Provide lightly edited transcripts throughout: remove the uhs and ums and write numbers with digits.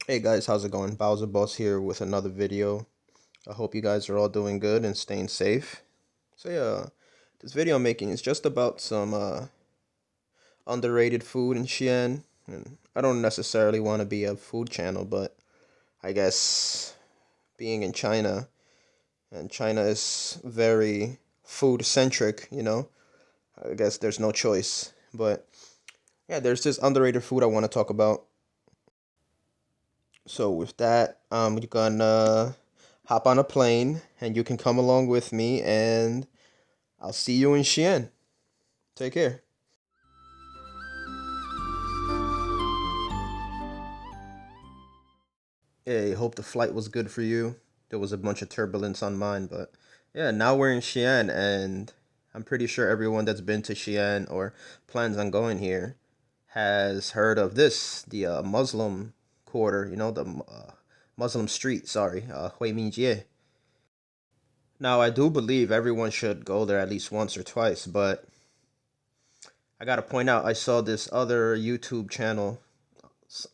Hey guys, how's it going? Bowser Boss here with another video. I hope you guys are all doing good and staying safe. So yeah, this video I'm making is just about some underrated food in Xi'an. And I don't necessarily want to be a food channel, but I guess being in China, and China is very food centric, I guess there's no choice. But yeah, there's this underrated food I want to talk about. So with that, I'm gonna hop on a plane and you can come along with me and I'll see you in Xi'an. Take care. Hey, hope the flight was good for you. There was a bunch of turbulence on mine, but yeah, now we're in Xi'an and I'm pretty sure everyone that's been to Xi'an or plans on going here has heard of this, the Muslim quarter, the Muslim street, sorry, Hui Mingjie. Now, I do believe everyone should go there at least once or twice, but I gotta point out, I saw this other YouTube channel,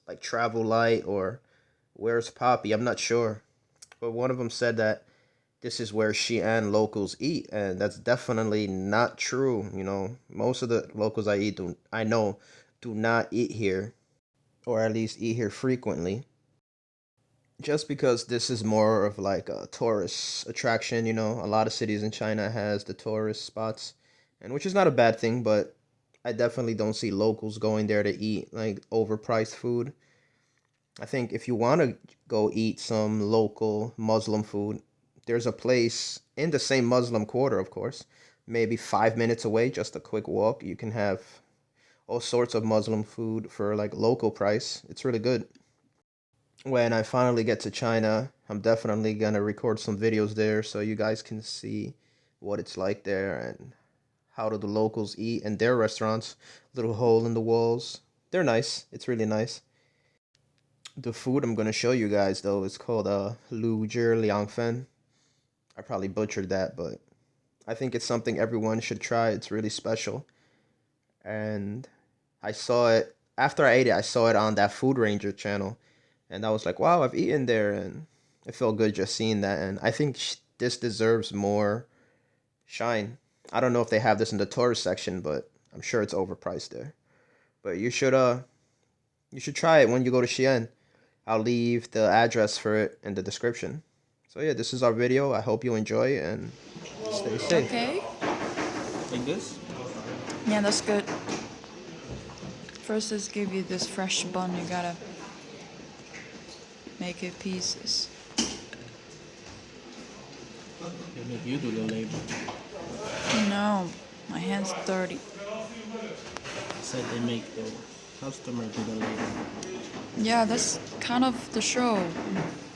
like Travel Light or Where's Poppy, I'm not sure. But one of them said that this is where Xi'an locals eat, and that's definitely not true. Most of the locals I know do not eat here, or at least eat here frequently. Just because this is more of like a tourist attraction, a lot of cities in China has the tourist spots, and which is not a bad thing, but I definitely don't see locals going there to eat like overpriced food. I think if you want to go eat some local Muslim food, there's a place in the same Muslim quarter, of course, maybe 5 minutes away, just a quick walk. You can have all sorts of Muslim food for like local price. It's really good. When I finally get to China, I'm definitely gonna record some videos there so you guys can see what it's like there and how do the locals eat in their restaurants. Little hole in the walls. They're nice. It's really nice. The food I'm gonna show you guys though is called LuzhiLiangFen. I probably butchered that, but I think it's something everyone should try. It's really special. And I saw it after I ate it. I saw it on that Food Ranger channel, and I was like, "Wow, I've eaten there," and it felt good just seeing that. And I think this deserves more shine. I don't know if they have this in the tourist section, but I'm sure it's overpriced there. But you should try it when you go to Xi'an. I'll leave the address for it in the description. So yeah, this is our video. I hope you enjoy and stay safe. Okay. Like this? Yeah, that's good. First, let's give you this fresh bun. You gotta make it pieces. If you do the label, No, my hand's dirty. said they make the customer do the label. Yeah, that's kind of the show.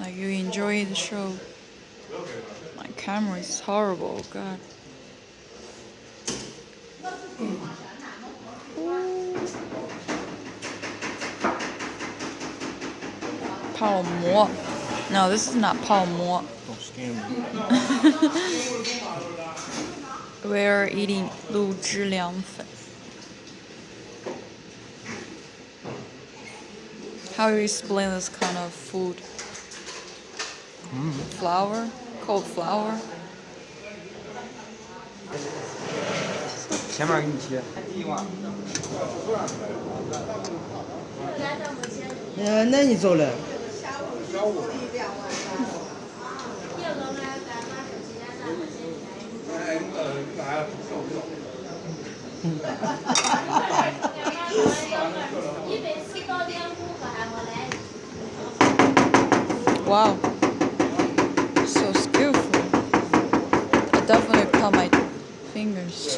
Like, you enjoy the show. My camera is horrible, God. Pao mo. No, this is not pao mo. Don't scam me. We're eating 卤汁凉粉. How do you explain this kind of food? Flour? Cold flour? 前面给你切。那你走了。Wow, so skillful. I definitely cut my fingers.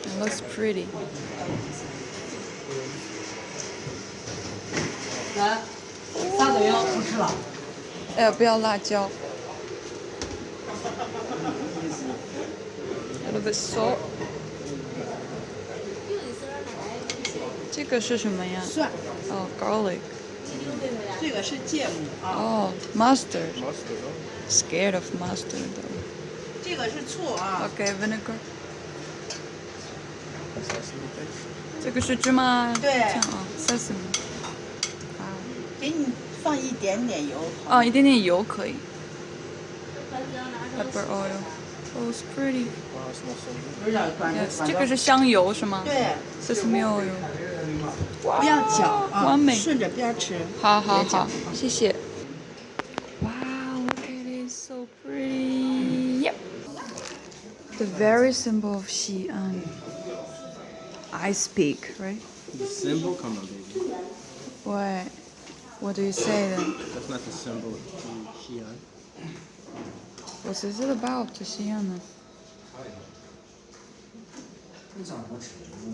It looks pretty. 来，大嘴要不吃了。哎，不要辣椒。A little bit salt. 这个是什么呀？蒜。哦，garlic. 这个是芥末啊。哦，mustard. Scared of mustard though. 这个是醋啊。Okay, vinegar. 这个是芝麻对酱啊，sesame。给你放一点点油。哦，一点点油可以。Pepper oil. Oh, it's pretty. 哇，smells so good. Yes， 这个是香油是吗？对， ，sesame oil。不要搅啊，完美顺着边儿吃。好好别搅好，谢谢。Wow, look at it, so pretty. Yep. The very symbol of Xi'an. I speak, right? The symbol? Come on, baby. What? What do you say then? That's not the symbol to Xi'an. What is it about to Xi'an then?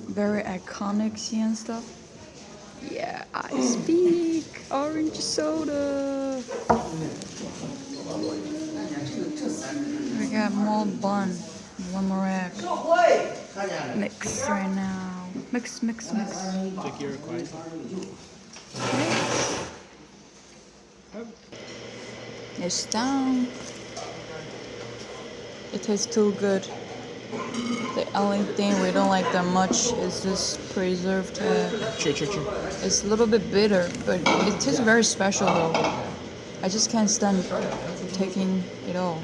Very iconic Xi'an stuff. Yeah, I speak orange soda. We got more bun, one more egg. Mix right now. Mix, mix, mix. Take your request. It's down. It tastes too good. The only thing we don't like that much is this preserved egg. Sure. It's a little bit bitter, but it tastes very special though. I just can't stand taking it all.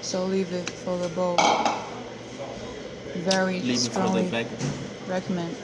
So leave it for the bowl. Very Leave it for the strongly bag. recommend.